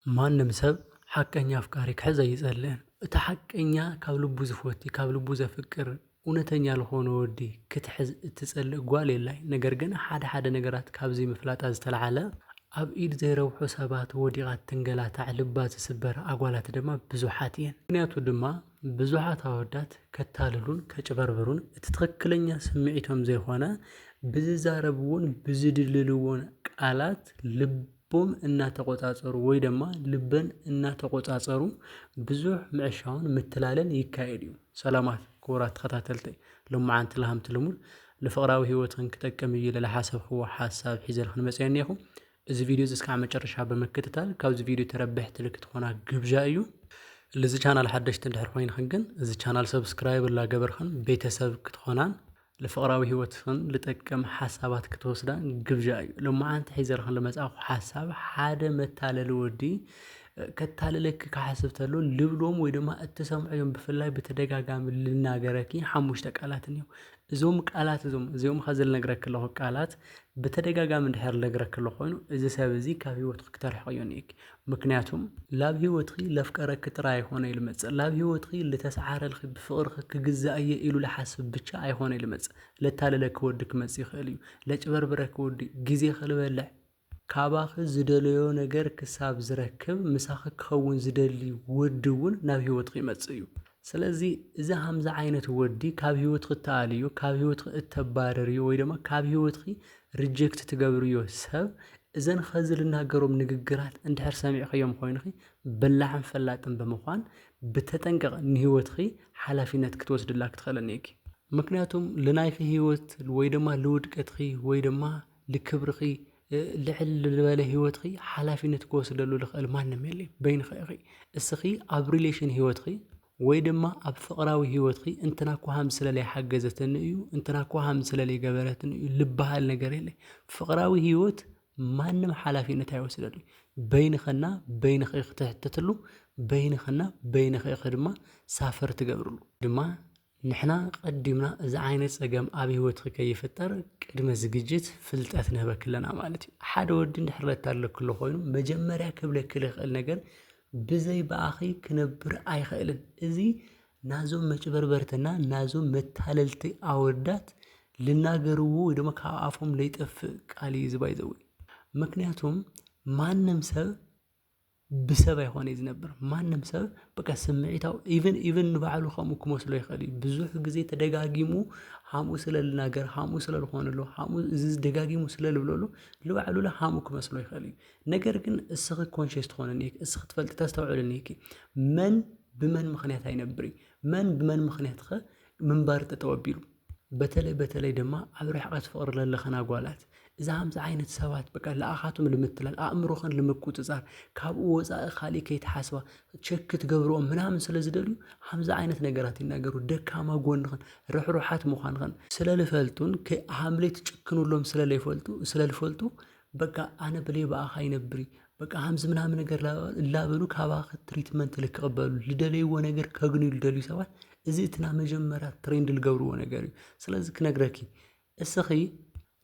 ማንም ሰብ ሓቀኛ ኣፍቃሪ ክሕዝ ኣይጸልእን። እቲ ሓቀኛ ካብ ልቡ ዝፈቲ ካብ ልቡ ዘፍቅር እውነተኛ ዝኾነ ወዲ ክትሕዝ እትጸልእ ጓል የላይ። ነገር ግን ሓደ ነገራት ካብዚ ምፍላጣ ዝተልዓለ ኣብ ኢድ ዘይረብሑ ሰባት ወዲቓ ትንገላታዕ ልባ ዝስበር ኣጓላት ድማ ብዙሓት እየን። ምክንያቱ ድማ ብዙሓት ኣወዳት ከታልሉን ከጭበርብሩን እቲ ትኽክለኛ ስምዒቶም ዘይኾነ ብዝዛረብዎን ብዝድልልዎን ቃላት ልቦም እናተቆጻጸሩ ወይ ድማ ልበን እናተቆጻጸሩ ብዙሕ ምዕሻውን ምትላለን ይካየድ እዩ። ሰላማት ክቡራት ተኸታተልተይ ሎማዓንቲ ለሃምቲ ልሙድ ንፍቕራዊ ህይወትክን ክጠቅም እዩ ኢለ ዝሓሰብክዎ ሓሳብ ሒዘልክን መፅአ እኒአኹ። እዚ ቪድዮ እስካዕ መጨረሻ ብምክትታል ካብዚ ቪድዮ ተረብሕቲ ክትኾና ግብዣ እዩ። ለዚ ቻናል ሓደሽቲ እንድሕር ኮይንክን ግን እዚ ቻናል ሰብስክራይብ እናገበርክን ቤተሰብ ክትኾናን ለፍቕራዊ ህይወትክን ልጠቅም ሓሳባት ክትወስዳን ግብዣ እዩ። ሎማዓንቲ ሒዘልክን ልመጻኹ ሓሳብ ሓደ መታለሊ ወዲ ከታልለኪ ክሓስብ ተሎ ልብሎም ወይ ድማ እትሰምዖዮም ብፍላይ ብተደጋጋሚ ልናገረኪ ሓሙሽተ ቃላት እዮም። እዞም ቃላት እዚኦም ኸዚ ልነግረክ ኣለኹ ቃላት ብተደጋጋሚ እንድሕር ልነግረክ ኣለኹ ኮይኑ እዚ ሰብ እዚ ካብ ህይወትክ ክተርሕዮ እኒአኪ። ምክንያቱም ላብ ህይወትኺ ለፍቀረኪ ጥራይ ኣይኮነ እዩ ልመጽእ። ላብ ህይወትኺ ልተሰዓረልኺ ብፍቕርኺ ክግዛእየ ኢሉ ልሓስብ ብቻ ኣይኮነ እዩ ልመጽእ። ለታለለኪ ወዲ ክመጽእ ይኽእል እዩ። ለጭበርብረኪ ወዲ ግዜ ክልበልዕ ካባኺ ዝደለዮ ነገር ክሳብ ዝረክብ ምሳኺ ክኸውን ዝደሊ ወዲ እውን ናብ ህይወትኺ ይመጽእ እዩ። ስለዚ እዚ ሃምዛ ዓይነት ወዲ ካብ ህይወትኺ እተኣልዩ ካብ ህይወትኺ እተባረርዩ ወይ ድማ ካብ ህይወትኺ ሪጀክት ትገብርዮ ሰብ እዘን ኸዚ ልናገሮም ንግግራት እንድሕር ሰሚዕኽዮም ኮይንኺ በላሕን ፈላጥን ብምዃን ብተጠንቀቕ ንህይወትኺ ሓላፊነት ክትወስድላ ክትኽእል እኒአኪ። ምክንያቱም ልናይኺ ህይወት ወይ ድማ ልውድቀትኺ ወይ ድማ ልክብርኺ ልዕል ዝበለ ህይወትኺ ሓላፊነት ክወስደሉ ልኽእል ማንም የለን በይንኺ ኢኺ። እስኺ ኣብ ሪሌሽን ህይወትኺ ወይ ድማ ኣብ ፍቕራዊ ህይወትኺ እንትና እኮ ሃምዚ ስለለይ ሓገዘተኒ እዩ እንትና እኮ ሃምዚ ስለለይ ገበረትኒ እዩ ልበሃል ነገር የለን። ፍቕራዊ ህይወት ማንም ሓላፊነት ኣይወስደሉ። በይንኽና በይንኺ ክትሕተትሉ በይንኽና በይንኺ ድማ ሳፈር ትገብርሉ ድማ ንሕና ቀዲምና እዚ ዓይነት ፀገም ኣብ ህይወትኺ ከይፍጠር ቅድመ ዝግጅት ፍልጠት ንህበክ ኣለና ማለት እዩ። ሓደ ወዲ እንድሕር ለታለለክ ኣሎ ኮይኑ መጀመርያ ክብለክ ልኽእል ነገር ብዘይ በኣኺ ክነብር ኣይኽእልን። እዚ ናዞም መጭበርበርትና ናዞም መታለልቲ ኣወዳት ልናገርዎ ወይ ድማ ካብ ኣፎም ለይጠፍእ ቃል እዩ ዝባይዘው። ምክንያቱም ማንም ሰብ ብሰብ ኣይኮነ እዩ ዝነብር። ማንም ሰብ በቃ ስምዒታው ኢቨን ንባዕሉ ከምኡ ክመስሎ ይኽእል እዩ። ብዙሕ ግዜ ተደጋጊሙ ሃምኡ ስለልናገር ሃምኡ ስለልኾነሉ ሃምኡ እዚ ደጋጊሙ ስለልብለሉ ንባዕሉ ሃምኡ ክመስሎ ይኽእል እዩ። ነገር ግን እስኺ ኮንሽስ ትኾን እኒአኪ። እስኺ ትፈልጥ ተስተውዕል እኒአኪ። መን ብመን ምኽንያት ኣይነብር እዩ። መን ብመን ምኽንያት ኸ ምንባር ጠጠው ኣቢሉ በተለይ ድማ ኣብ ርሕቐት ፍቕሪ ለለኸን ኣጓላት እዚ ሃምዚ ዓይነት ሰባት በቃ ለኣኻቶም ልምትላል ኣእምሮኸን ልምቁፅፃር ካብኡ ወፃኢ ካሊእ ከይትሓስባ ቸክ ክትገብርኦም ምናምን ስለዝደልዩ ሃምዚ ዓይነት ነገራት ይናገሩ። ደካማ ጎንኽን ርሕሩሓት ምዃንኽን ስለልፈልጡን ሃምለይ ትጭክኑሎም ስለልፈልጡ በቃ ኣነ ብለይ በኣኻ ይነብር በቃ ሃምዚ ምናምን ነገር ላበሉ ካባኺ ትሪትመንት ልክቕበሉ ልደለይዎ ነገር ከግንዩ ልደልዩ ሰባት እዚ እትና መጀመርያ ትሬንድ ልገብርዎ ነገር እዩ። ስለዚ ክነግረኪ እስኺ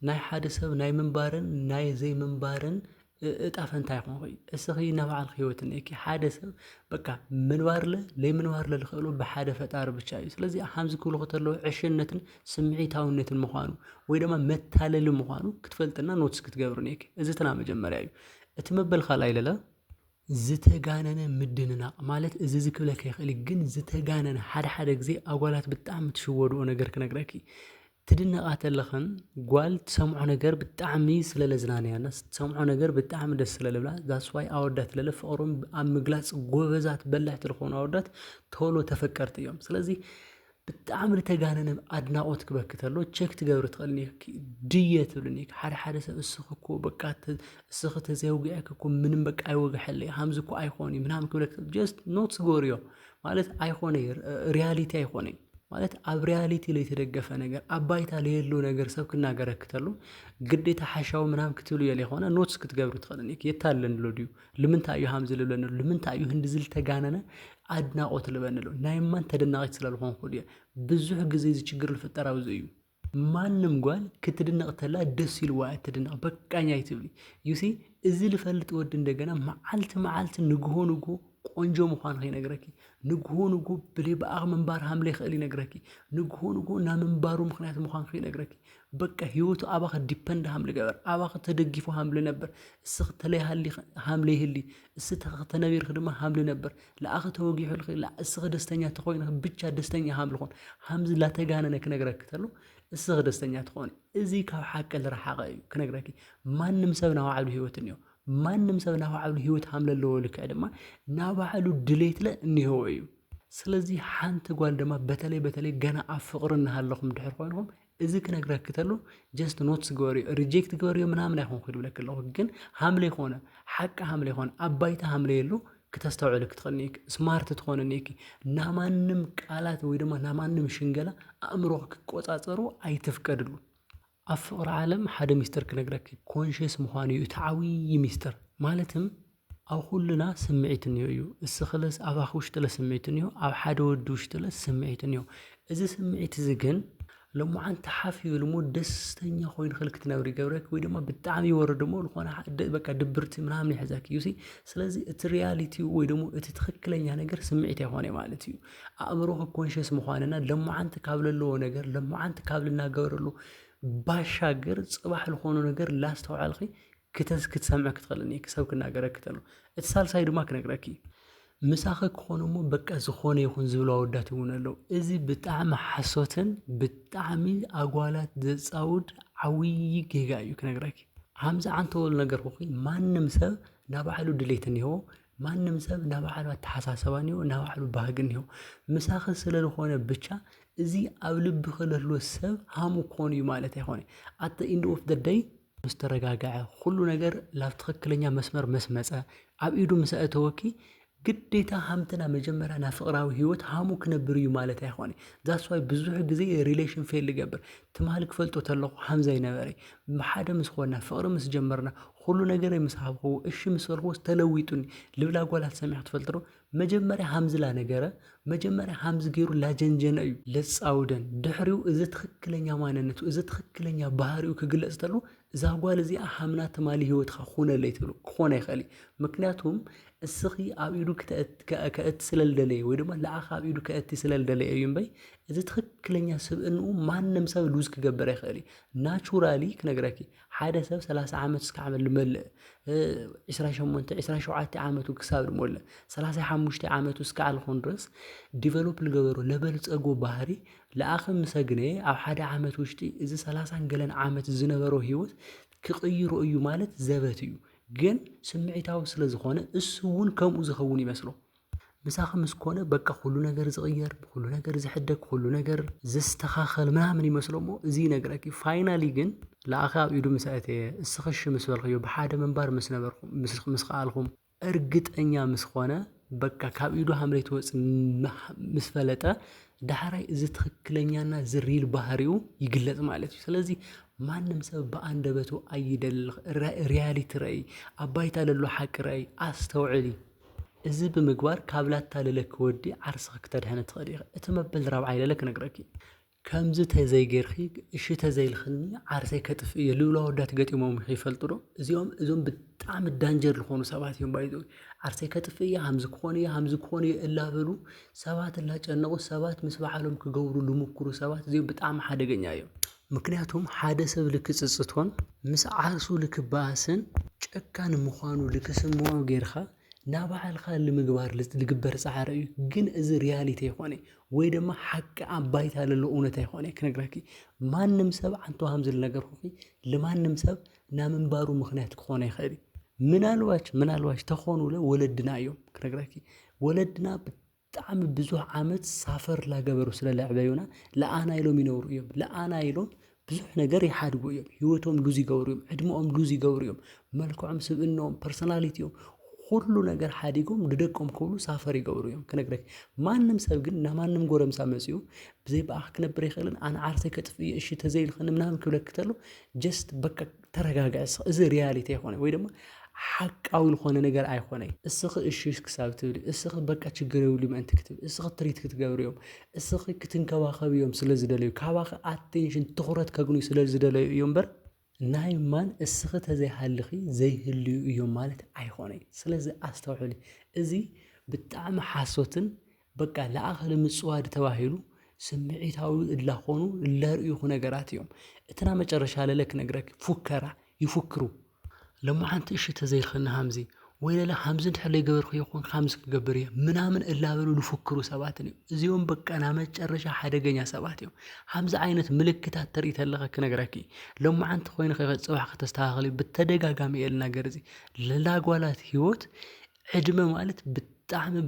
ናይ ሓደ ሰብ ናይ ምንባርን ናይ ዘይምንባርን እጣ ፈንታ ይኹን ኸይ እስኺ ናባዕልኺ ህይወት እኒአኪ። ሓደ ሰብ በቃ ምንባርለ ለይምንባርለ ልኽእሉ ብሓደ ፈጣሪ ብቻ እዩ። ስለዚ ሃምዚ ክብሉ ከለዉ ዕሽነትን ስምዒታውነትን ምዃኑ ወይ ድማ መታለሊ ምዃኑ ክትፈልጥና ኖትስ ክትገብር እኒአኪ። እዚ እትና መጀመርያ እዩ። እቲ መበል ካልኣይ ለለ ዝተጋነነ ምድንናቕ ማለት እዚ ዝክብለከ ይኽእል ግን ዝተጋነነ ሓደ ግዜ ኣጓላት ብጣዕሚ ትሽወድኦ ነገር ክነግረኪ ትድነቓ ተለኽን ጓል ትሰምዖ ነገር ብጣዕሚ ስለለዝናንያና ትሰምዖ ነገር ብጣዕሚ ደስ ስለልብላ ዛትስ ዋይ ኣወዳት ለለ ፍቕሮም ኣብ ምግላፅ ጎበዛት በላሕቲ ዝኾኑ ኣወዳት ቶሎ ተፈቀርቲ እዮም። ስለዚ ብጣዕሚ ዝተጋነነ ኣድናቖት ክበኪ ተሎ ቸክ ትገብሪ ትኽእል እኒአኪ። ድየ ትብል እኒአኪ። ሓደ ሰብ እስኺ እኮ በቃ እስኺ ተዘውጊዐክ እኮ ምንም በቃ ኣይወግሐለይ ሃምዚ እኮ ኣይኮነ ምናምን ክብለክ ጀስት ኖትስ ጎርዮ ማለት ኣይኮነ ሪያሊቲ ኣይኮነ ማለት ኣብ ሪያሊቲ ለይተደገፈ ነገር ኣብ ባይታ ለየሎ ነገር ሰብ ክናገረክ ተሎ ግዴታ ሓሻው ምናምን ክትብሉ የለ ይኾነ ኖትስ ክትገብሪ ትኽእል እኒአኪ። የታለን ሎ ድዩ ልምንታይ እዩ ሃምዚ ልብለኒ ልምንታይ እዩ ህንዲ ዝተጋነነ ኣድናቖት ልበንሎ ናይ ማን ተደናቒት ስለልኾንኩ ድየ። ብዙሕ ግዜ እዚ ችግር ዝፍጠር ኣብዚ እዩ። ማንም ጓል ክትድነቕ ተላ ደስ ኢልዋ እትድነቕ በቃኛ ይትብሊ ዩሲ إزي لفلت ود እንደገና معلت نجهو ቆንጆ ምዃን ኸይነግረኪ ንግሆ ብሌ በአኽ መንባር ሃምለ ይኽእል ይነግረኪ ንግሆ እና መንባሩ ምኽንያት ምዃን ኸይነግረኪ በቃ ህይወቱ አባኸ ዲፐንድ ሃምለ ገበር አባኸ ተደጊፉ ሃምለ ነበር እስኽ ተለይሃሊ ሃምለ ይህሊ እስ ተነቢርክ ድማ ሃምለ ነበር ለአኽ ተወጊሑ ልኺ እስኽ ደስተኛ ተኾይንኽ ብቻ ደስተኛ ሃምለ ኾን ሃምዝ ላተጋነነ ክነግረክ ተሎ እስኽ ደስተኛ ትኾን እዚ ካብ ሓቀ ዝረሓቐ እዩ ክነግረኪ ማንም ሰብ ናብ ባዕሉ ህይወት እኒኦ ማንም ሰብ ናብ ባዕሉ ህይወት ሃምለለዎ ልክዕ ድማ ናብ ባዕሉ ድሌትለ እኒሄዎ እዩ ስለዚህ ሓንቲ ጓል ድማ በተለይ ገና ኣብ ፍቕሪ እናሃለኹም ድሕር ኮይንኩም እዚ ክነግረክ ተሎ ጀስት ኖትስ ገበርዮ ሪጀክት ገበርዮ ምናምን ኣይኮን ክድብለክ ኣለኹ ግን ሃምለ ይኾነ ሓቂ ሃምለ ይኾነ ኣባይታ ሃምለ የሉ ክተስተውዕል ክትኽእልኒኪ ስማርት ትኾንኒኪ ናማንም ቃላት ወይ ድማ ናማንም ሽንገላ ኣእምሮኽ ክቆፃፀሩ ኣይትፍቀድሉ ኣብ ፍቕሪ ዓለም ሓደ ሚስጥር ክነግረኪ ኮንሽስ ምዃኑ እዩ እቲ ዓብዪ ሚስጥር ማለትም ኣብ ኩልና ስምዒት እኒኦ እዩ እስኽለስ ኣብ ኣኺ ውሽጥለ ስምዒት እኒኦ ኣብ ሓደ ወዲ ውሽጥለ ስምዒት እኒኦ እዚ ስምዒት እዚ ግን ለሙዓንቲ ሓፊዩ ልሞ ደስተኛ ኮይኑ ክትነብር ይገብረክ ወይ ድማ ብጣዕሚ ይወርድ ሞ ዝኾነ በቃ ድብርቲ ምናምን ይሕዘክ እዩ ስለዚ እቲ ሪያሊቲ ወይ ደግሞ እቲ ትክክለኛ ነገር ስምዒት አይሆነ ማለት እዩ ኣእምሮህ ኮንሽስ ምዃንና ለሙዓንቲ ካብ ለለዎ ነገር ለሙዓንቲ ካብ ልናገበረሉ ባሻገር ጽባሕ ልኾኑ ነገር ላስተውዓልኺ ክትሰምዕ ክትኽእልኒ ክሰብ ክናገረክ ተሎ እቲ ሳልሳይ ድማ ክነግረኪ ምሳኺ ክኾኖሞ በቃ ዝኾነ ይኹን ዝብሎ ኣወዳት እውን ኣለዉ እዚ ብጣዕሚ ሓሶትን ብጣዕሚ ኣጓላት ዘፃውድ ዓብዪ ጌጋ እዩ ክነግረኪ ሃምዚ ዓንተወሉ ነገር ኮኺ ማንም ሰብ ናብ ባዕሉ ድሌት እኒሄዎ ማንም ሰብ ናብ ባዕሉ ኣተሓሳሰባ እኒሄዎ ናብ ባዕሉ ባህጊ እኒሄዎ ምሳኺ ስለዝኾነ ብቻ እዚ ኣብ ልብኺ ለሎ ሰብ ሃሙ ክኾን እዩ ማለት ኣይኮነ ኣት ዘ ኢንድ ኦፍ ዘ ደይ ምስ ተረጋግዐ ኩሉ ነገር ላብ ትክክለኛ መስመር መስመፀ ኣብ ኢዱ ምስ ኣእተወኪ ግዴታ ሃምትና መጀመሪያ ናብ ፍቕራዊ ህይወት ሃሙ ክነብር እዩ ማለት ኣይኮነ ዛትስ ዋይ ብዙሕ ግዜ ሪሌሽን ፌል ይገብር ትማሊ ክፈልጦ ተለኹ ሃምዛ ይነበረ ብሓደ ምስ ኮና ፍቕሪ ምስ ጀመርና ኩሉ ነገር ምስ ሃብኹ እሺ ምስ በልኹ ተለዊጡኒ ልብላ ጓላት ሰሚዕ ትፈልጥ ዶ መጀመሪያ ሃምዝላ ነገረ መጀመሪያ ሃምዝ ገይሩ ላጀንጀነ እዩ ለፃውደን ድሕሪው እዚ ትክክለኛ ማንነቱ እዚ ትክክለኛ ባህሪው ክግለጽ ተሎ እዛ ጓል እዚኣ ሃምና ትማሊ ህይወትካ ኹነለይ ትብሉ ክኾነ ይኽእል ምክንያቱም እስኺ ኣብ ኢዱ ከእቲ ስለልደለየ ወይ ድማ ለኣኻ ኣብ ኢዱ ከእቲ ስለልደለየ እዩ እምበይ እዚ ትክክለኛ ስብእንኡ ማንም ሰብ ሉዝ ክገብር ኣይኽእል ናቹራሊ ክነግረኪ ሓደ ሰብ 30 ዓመት እስከ ዓመት ልመልእ 28 ዓመቱ ክሳብ ልሞልእ 35 ዓመቱ እስከ ኣልኾን ድረስ ዲቨሎፕ ልገበሮ ለበልፀጎ ባህሪ ለኣኺ ምሰግነ ኣብ ሓደ ዓመት ውሽጢ እዚ 30 ገለን ዓመት ዝነበሮ ህይወት ክቕይሮ እዩ ማለት ዘበት እዩ ግን ስምዒታዊ ስለ ዝኾነ እሱ እውን ከምኡ ዝኸውን ይመስሎ ምሳኺ ምስ ኮነ በቃ ኩሉ ነገር ዝቕየር ኩሉ ነገር ዝሕደግ ኩሉ ነገር ዝስተኻኸል ምናምን ይመስሎ ሞ እዚ ነገረኪ ፋይናሊ ግን ለኣኺ ኣብ ኢዱ ምስ ኣተየ እስኽሽ ምስ በልኽዮ ብሓደ መንባር ምስ ነበርኩም ምስ ከኣልኩም እርግጠኛ ምስ ኮነ በቃ ካብ ኢዱ ሃምለይ ትወፅ ምስ ፈለጠ ዳሕራይ እዚ ትክክለኛና ዝሪል ባህሪው ይግለጽ ማለት እዩ ስለዚ ማንም ሰብ በአንደበቱ አይደልኽ ሪያሊቲ ረይ አባይታ ለሎ ሓቂ ረይ አስተውዕሊ እዚ ብምግባር ካብላታ ለለክ ወዲ ዓርስኽ ከተድሕነ ትኽእል ኢኻ እቲ መበል ራብዓይ ለለክ ነግረኪ ከምዚ ተዘይገርኺ እሺ ተዘይልኽኒ ዓርሰይ ከጥፍ እየ ልብላ ወዳት ገጢሞም ይፈልጡ ዶ እዚኦም ብጣዕሚ ዳንጀር ዝኾኑ ሰባት እዮም ባይዞ ዓርሰይ ከጥፍ እየ ሃምዚ ክኾን እየ እላበሉ ሰባት እላጨነቑ ሰባት ምስ በዓሎም ክገብሩ ልሙክሩ ሰባት እዚኦም ብጣዕሚ ሓደገኛ እዮም ምክንያቱም ሓደ ሰብ ልክጽጽቶን ምስ ዓርሱ ልክባስን ጨካን ምዃኑ ልክስምዖ ጌርኻ ናባዓልኻ ልምግባር ልግበር ጻዕረ እዩ ግን እዚ ሪያሊቲ ይኾነ ወይ ድማ ሓቂ ኣባይታ ለሎ እውነት ይኾነ ክነግረኪ ማንም ሰብ አንተ ሃምዝል ነገር ኾኺ ለማንም ሰብ ናምንባሩ ምኽንያት ክኾነ ይኽእል ምናልባች ተኾኑ ወለድና እዮም ክነግረኪ ወለድና ብጣዕሚ ብዙሕ ዓመት ሳፈር ላገበሩ ስለለዕበዩና ለኣና ኢሎም ይነብሩ እዮም ለኣና ኢሎም ብዙሕ ነገር ይሓድጉ እዮም ህይወቶም ሉዝ ይገብሩ እዮም ዕድሞኦም ሉዝ ይገብሩ እዮም መልክዖም ስብእኖም ፐርሶናሊቲዮም ሁሉ ነገር ሓዲጎም ድደቆም ክብሉ ሳፈር ይገብሩ እዮም ክነግረኪ ማንም ሰብ ግን ናማንም ጎረምሳ መፅኡ ብዘይ በኣኽ ክነብር ይኽእልን ኣነ ዓርሰይ ከጥፍእ እሺ ተዘይልኽኒ ምናምን ክብለክ ተሎ ጀስት በቃ ተረጋግዕ እዚ ሪያሊቲ ይኾነ ወይ ድማ ሓቃዊ ዝኾነ ነገር ኣይኾነ እስኺ እሺ ክሳብ ትብል እስኺ በቃ ችግር የብሉ ምእንቲ ክትብል እስኺ ትሪት ክትገብር እዮም እስኺ ክትንከባኸብ እዮም ስለዝደለዩ ካባኸ ኣቴንሽን ትኹረት ከግኑ ስለዝደለዩ እዮም በር ናይማን እስኺ ተዘይሃልኺ ዘይህልዩ እዮም ማለት ኣይኾነይ። ስለዚ ኣስተውዕሊ እዚ ብጣዕሚ ሓሶትን በቃ ለኣኸለ ምጽዋድ ተባሂሉ ስምዒታዊ እላኾኑ ለርእዩኹ ነገራት እዮም። እትና መጨረሻ ለለ ክነግረክ ፉከራ ይፉክሩ ለማዓንቲ እሺ ተዘይልኽና ሃምዚ ወይ ለለ ሃምዚ እንድሕር ለይገበርኩ ይኹን ሃምዚ ክገብር እየ ምናምን እላበሉ ልፉክሩ ሰባትን እዮም። እዚኦም በቃ ና መጨረሻ ሓደገኛ ሰባት እዮም። ሃምዚ ዓይነት ምልክታት ተርኢ ተለኸ ክነግረኪ ለማዓንቲ ኮይኑ ከይፅባሕ ከተስተኻኸሊ ብተደጋጋሚ እየ ልናገር እዚ ለላጓላት ህይወት ዕድመ ማለት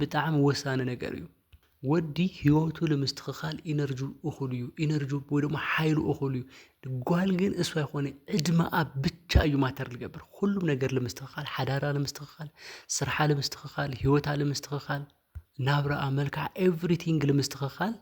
ብጣዕሚ ወሳኒ ነገር እዩ። ወዲ ህይወቱ ንምስትኽኻል ኢነርጂ እኹል እዩ ኢነርጂ ወይ ድማ ሓይሉ እኹል እዩ። ጓል ግን እሱ ኣይኮነ ዕድመኣ ብቻ እዩ ማተር ልገብር ኩሉም ነገር ንምስትኽኻል ሓዳራ ንምስትኽኻል ስርሓ ንምስትኽኻል ህይወታ ንምስትኽኻል ናብራኣ መልክዓ ኤቭሪቲንግ ንምስትኽኻል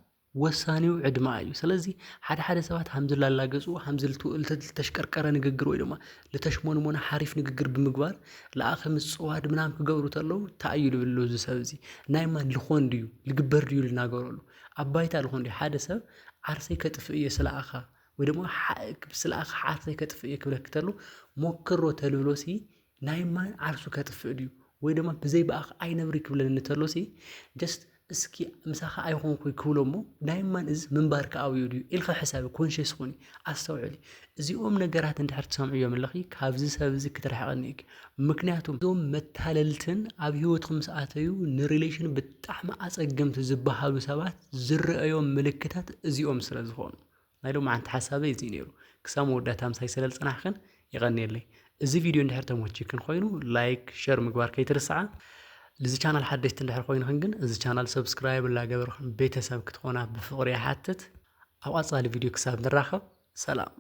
ወሳኒው ዕድማ እዩ። ስለዚ ሓደ ሰባት ሃምዚ ላላገጹ ሃምዚ ልተሽቀርቀረ ንግግር ወይ ድማ ልተሽሞንሞነ ሓሪፍ ንግግር ብምግባር ለኣኸ ምጽዋድ ምናምን ክገብሩ ተለዉ ታእዩ ልብሉ እዚ ሰብ እዚ ናይማን ልኾን ድዩ ልግበር ድዩ ልናገረሉ ኣባይታ ልኾን ድዩ ሓደ ሰብ ዓርሰይ ከጥፍእ እየ ስለኣኻ ወይ ድማ ስለኣኻ ዓርሰይ ከጥፍእ እየ ክብለክ ተሎ ሞክሮ ተልብሎሲ ናይማን ዓርሱ ከጥፍእ ድዩ ወይ ድማ ብዘይ በኣኽ ኣይነብሪ ክብለን እንተሎሲ ጀስት እስኪ ምሳኻ ኣይኾንኩ ክብሎ እሞ ናይማን እዚ ምንባር ከኣውዩ ድዩ ኢልካ ሕሳብ ኮንሽስ ኮኒ ኣስተውዕሊ እዚኦም ነገራት እንድሕር ትሰምዑዮም ኣለኺ ካብዚ ሰብ እዚ ክትርሕቐኒ ኢኪ ምክንያቱም እዞም መታለልትን ኣብ ህይወትኩም ሰኣተዩ ንሪሌሽን ብጣዕሚ ኣጸገምቲ ዝበሃሉ ሰባት ዝረአዮም ምልክታት እዚኦም ስለ ዝኾኑ ናይ ሎሚ ዓንቲ ሓሳበይ እዚ ነይሩ። ክሳብ መወዳእታ ምሳይ ስለል ጽናሕክን ይቐኒየለይ። እዚ ቪድዮ እንድሕር ተመችክን ኮይኑ ላይክ ሸር ምግባር ከይትርስዓ ለዚ ቻናል ሓደሽቲ እንድሕር ኮይንክን ግን እዚ ቻናል ሰብስክራይብ ላገበርኩም ቤተሰብ ክትኾና ብፍቕሪ ይሓትት። ኣብ ቀጻሊ ቪድዮ ክሳብ ንራኸብ ሰላም።